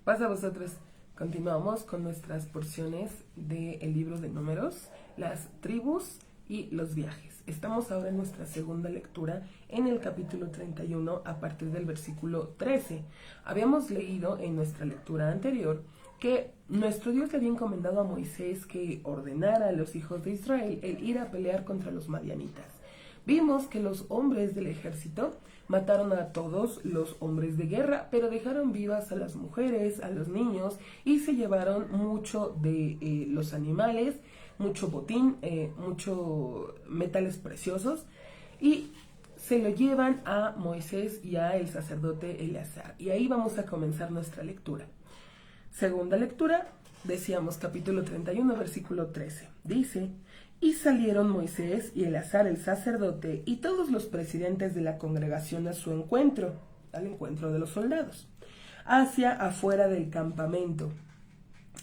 Pasa a vosotros. Continuamos con nuestras porciones del libro de Números, las tribus y los viajes. Estamos ahora en nuestra segunda lectura en el capítulo 31 a partir del versículo 13. Habíamos leído en nuestra lectura anterior que nuestro Dios le había encomendado a Moisés que ordenara a los hijos de Israel el ir a pelear contra los madianitas. Vimos que los hombres del ejército mataron a todos los hombres de guerra, pero dejaron vivas a las mujeres, a los niños y se llevaron mucho de los animales, mucho botín, mucho metales preciosos y se lo llevan a Moisés y a el sacerdote Eleazar. Y ahí vamos a comenzar nuestra lectura. Segunda lectura, decíamos capítulo 31, versículo 13. Dice: y salieron Moisés y Eleazar el sacerdote y todos los presidentes de la congregación a su encuentro, al encuentro de los soldados, hacia afuera del campamento.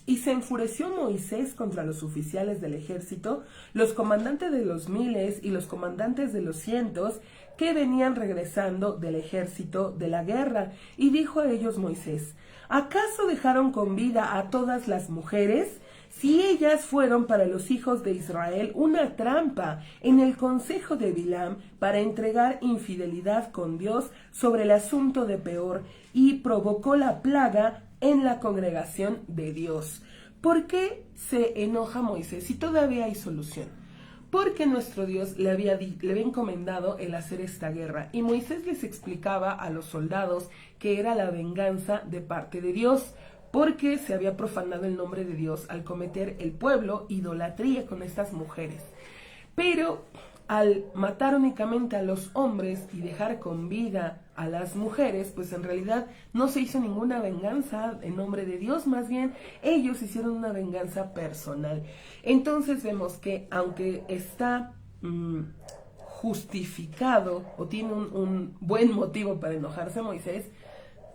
Y se enfureció Moisés contra los oficiales del ejército, los comandantes de los miles y los comandantes de los cientos que venían regresando del ejército de la guerra, y dijo a ellos Moisés: ¿acaso dejaron con vida a todas las mujeres? Si ellas fueron para los hijos de Israel una trampa en el consejo de Bilam para entregar infidelidad con Dios sobre el asunto de Peor, y provocó la plaga en la congregación de Dios. ¿Por qué se enoja Moisés si todavía hay solución? Porque nuestro Dios le había encomendado el hacer esta guerra, y Moisés les explicaba a los soldados que era la venganza de parte de Dios, porque se había profanado el nombre de Dios al cometer el pueblo idolatría con estas mujeres. Pero al matar únicamente a los hombres y dejar con vida a las mujeres, pues en realidad no se hizo ninguna venganza en nombre de Dios, más bien ellos hicieron una venganza personal. Entonces vemos que aunque está justificado o tiene un buen motivo para enojarse Moisés,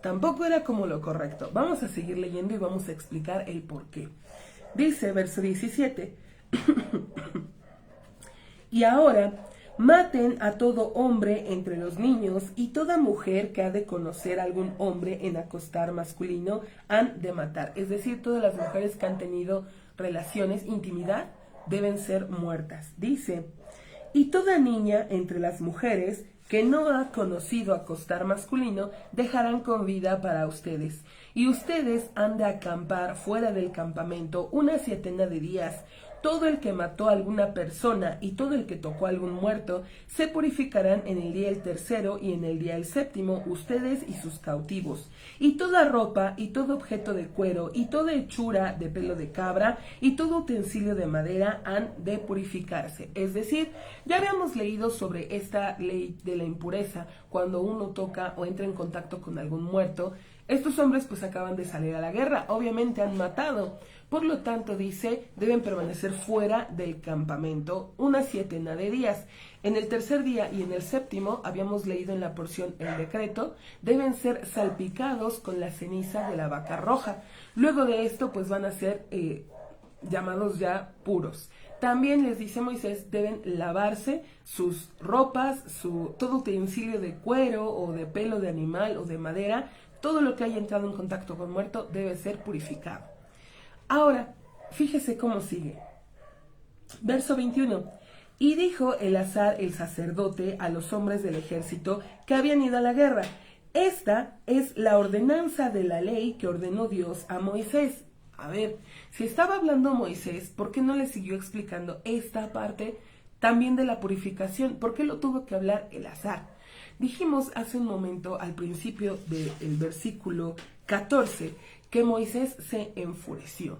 tampoco era como lo correcto. Vamos a seguir leyendo y vamos a explicar el por qué. Dice verso 17: y ahora maten a todo hombre entre los niños, y toda mujer que ha de conocer a algún hombre en acostar masculino han de matar. Es decir, todas las mujeres que han tenido relaciones, intimidad, deben ser muertas. Dice: y toda niña entre las mujeres que no ha conocido acostar masculino dejarán con vida para ustedes, y ustedes han de acampar fuera del campamento una sietena de días. Todo el que mató a alguna persona y todo el que tocó a algún muerto se purificarán en el día el tercero y en el día el séptimo, ustedes y sus cautivos. Y toda ropa y todo objeto de cuero y toda hechura de pelo de cabra y todo utensilio de madera han de purificarse. Es decir, ya habíamos leído sobre esta ley de la impureza cuando uno toca o entra en contacto con algún muerto. Estos hombres pues acaban de salir a la guerra, obviamente han matado. Por lo tanto, dice, deben permanecer fuera del campamento una sietena de días. En el tercer día y en el séptimo, habíamos leído en la porción el decreto, deben ser salpicados con la ceniza de la vaca roja. Luego de esto, pues van a ser llamados ya puros. También les dice Moisés, deben lavarse sus ropas, todo utensilio de cuero o de pelo de animal o de madera, todo lo que haya entrado en contacto con muerto debe ser purificado. Ahora, fíjese cómo sigue. Verso 21. Y dijo Eleazar el sacerdote a los hombres del ejército que habían ido a la guerra: esta es la ordenanza de la ley que ordenó Dios a Moisés. A ver, si estaba hablando Moisés, ¿por qué no le siguió explicando esta parte también de la purificación? ¿Por qué lo tuvo que hablar Eleazar? Dijimos hace un momento, al principio del versículo 14, que Moisés se enfureció.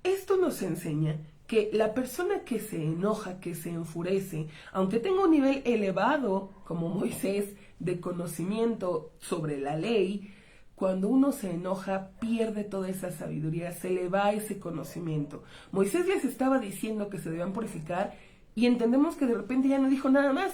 Esto nos enseña que la persona que se enoja, que se enfurece, aunque tenga un nivel elevado, como Moisés, de conocimiento sobre la ley, cuando uno se enoja, pierde toda esa sabiduría, se le va ese conocimiento. Moisés les estaba diciendo que se debían purificar y entendemos que de repente ya no dijo nada más.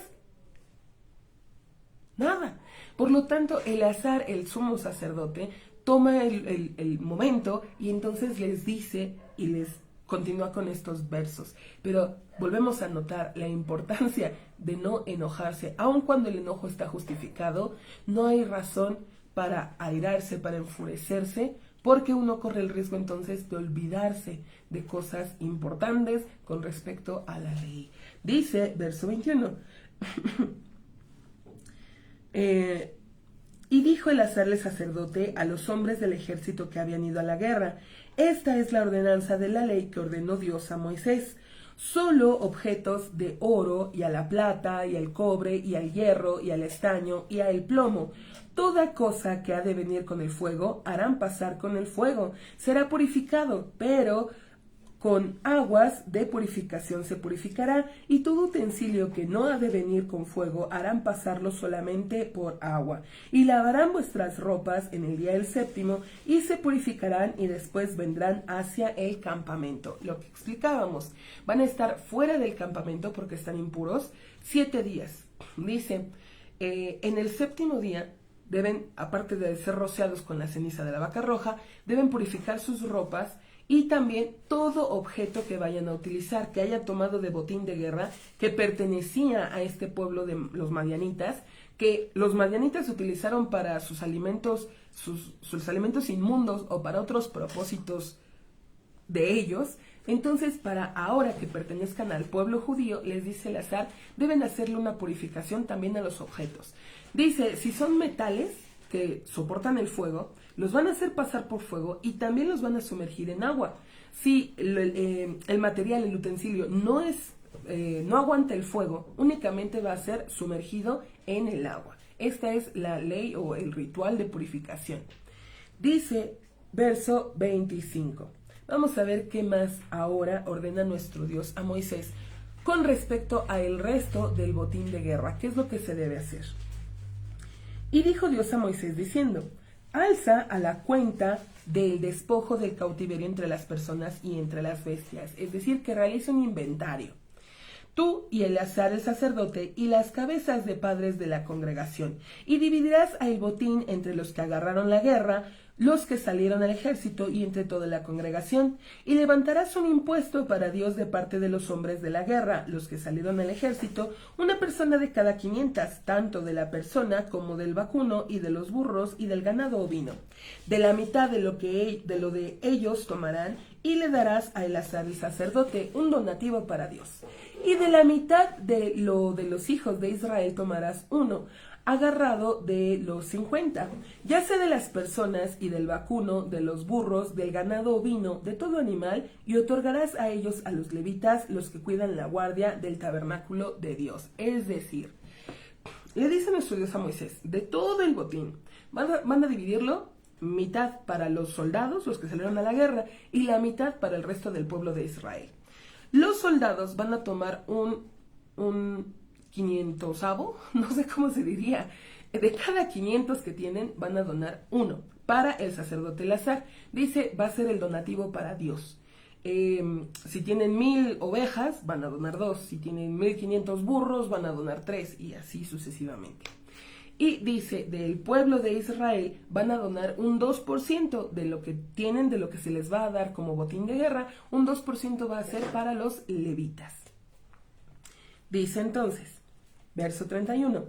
Nada. Por lo tanto, Eleazar, el sumo sacerdote, toma el momento y entonces les dice y les continúa con estos versos. Pero volvemos a notar la importancia de no enojarse. Aun cuando el enojo está justificado, no hay razón para airarse, para enfurecerse, porque uno corre el riesgo entonces de olvidarse de cosas importantes con respecto a la ley. Dice, verso 21, y dijo Eleazar el sacerdote a los hombres del ejército que habían ido a la guerra: esta es la ordenanza de la ley que ordenó Dios a Moisés. Solo objetos de oro, y a la plata, y al cobre, y al hierro, y al estaño, y al plomo. Toda cosa que ha de venir con el fuego, harán pasar con el fuego. Será purificado, pero con aguas de purificación se purificará, y todo utensilio que no ha de venir con fuego harán pasarlo solamente por agua. Y lavarán vuestras ropas en el día del séptimo, y se purificarán, y después vendrán hacia el campamento. Lo que explicábamos, van a estar fuera del campamento porque están impuros 7 días. Dice, en el séptimo día deben, aparte de ser rociados con la ceniza de la vaca roja, deben purificar sus ropas, y también todo objeto que vayan a utilizar, que haya tomado de botín de guerra, que pertenecía a este pueblo de los madianitas, que los madianitas utilizaron para sus alimentos, sus alimentos inmundos o para otros propósitos de ellos. Entonces, para ahora que pertenezcan al pueblo judío, les dice Eleazar, deben hacerle una purificación también a los objetos. Dice, si son metales que soportan el fuego, los van a hacer pasar por fuego y también los van a sumergir en agua. Si el material, el utensilio no aguanta el fuego, únicamente va a ser sumergido en el agua. Esta es la ley o el ritual de purificación. Dice verso 25. Vamos a ver qué más ahora ordena nuestro Dios a Moisés con respecto a el resto del botín de guerra. ¿Qué es lo que se debe hacer? Y dijo Dios a Moisés diciendo: alza a la cuenta del despojo del cautiverio entre las personas y entre las bestias, es decir, que realice un inventario. Tú y Eleazar el sacerdote y las cabezas de padres de la congregación, y dividirás el botín entre los que agarraron la guerra, los que salieron al ejército y entre toda la congregación, y levantarás un impuesto para Dios de parte de los hombres de la guerra, los que salieron al ejército, una persona de cada 500, tanto de la persona como del vacuno y de los burros y del ganado ovino. De la mitad de lo de ellos tomarán, y le darás a Eleazar el sacerdote un donativo para Dios. Y de la mitad de lo de los hijos de Israel tomarás uno, agarrado de los 50, ya sea de las personas y del vacuno, de los burros, del ganado ovino, de todo animal, y otorgarás a ellos, a los levitas, los que cuidan la guardia del tabernáculo de Dios. Es decir, le dice nuestro Dios a Moisés, de todo el botín, van a dividirlo, mitad para los soldados, los que salieron a la guerra, y la mitad para el resto del pueblo de Israel. Los soldados van a tomar un 500avo, no sé cómo se diría, de cada 500 que tienen van a donar uno para el sacerdote Eleazar. Dice, va a ser el donativo para Dios. Si tienen 1000 ovejas, van a donar 2. Si tienen 1500 burros, van a donar 3, y así sucesivamente. Y dice, del pueblo de Israel van a donar un 2% de lo que tienen, de lo que se les va a dar como botín de guerra, un 2% va a ser para los levitas. Dice entonces, verso 31,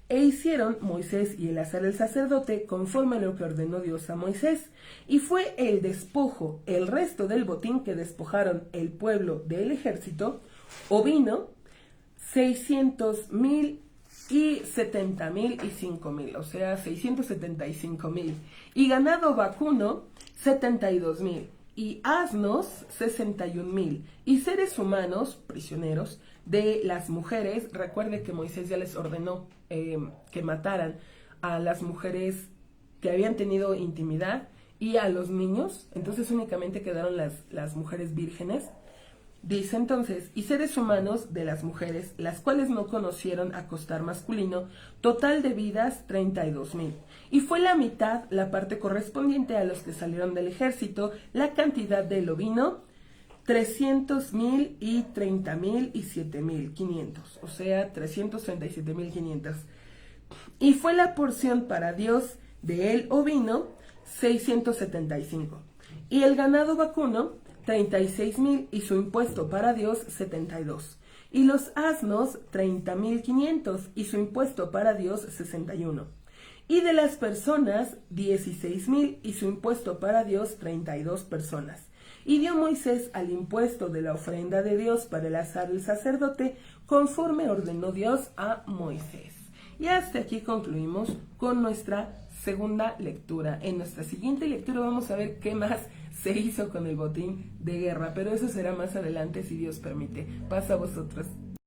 e hicieron Moisés y Eleazar el sacerdote conforme a lo que ordenó Dios a Moisés, y fue el despojo, el resto del botín que despojaron el pueblo del ejército, ovino, 600,000 y 70,000 y 5,000, o sea, 675,000, y ganado vacuno, 72,000, y asnos, 61,000, y seres humanos, prisioneros, de las mujeres. Recuerde que Moisés ya les ordenó que mataran a las mujeres que habían tenido intimidad y a los niños, entonces únicamente quedaron las mujeres vírgenes. Dice entonces, y seres humanos de las mujeres, las cuales no conocieron acostar masculino, total de vidas 32,000. Y fue la mitad, la parte correspondiente a los que salieron del ejército, la cantidad del ovino, 300,000 y 30,000 y 7,500, o sea, 337,500. Y fue la porción para Dios de el ovino, 675. Y el ganado vacuno, 36,000, y su impuesto para Dios, 72. Y los asnos, 30,500, y su impuesto para Dios, 61. Y de las personas, 16,000, y su impuesto para Dios, 32 personas. Y dio Moisés al impuesto de la ofrenda de Dios para el azar del sacerdote, conforme ordenó Dios a Moisés. Y hasta aquí concluimos con nuestra segunda lectura. En nuestra siguiente lectura vamos a ver qué más se hizo con el botín de guerra, pero eso será más adelante si Dios permite. Pasa a vosotros.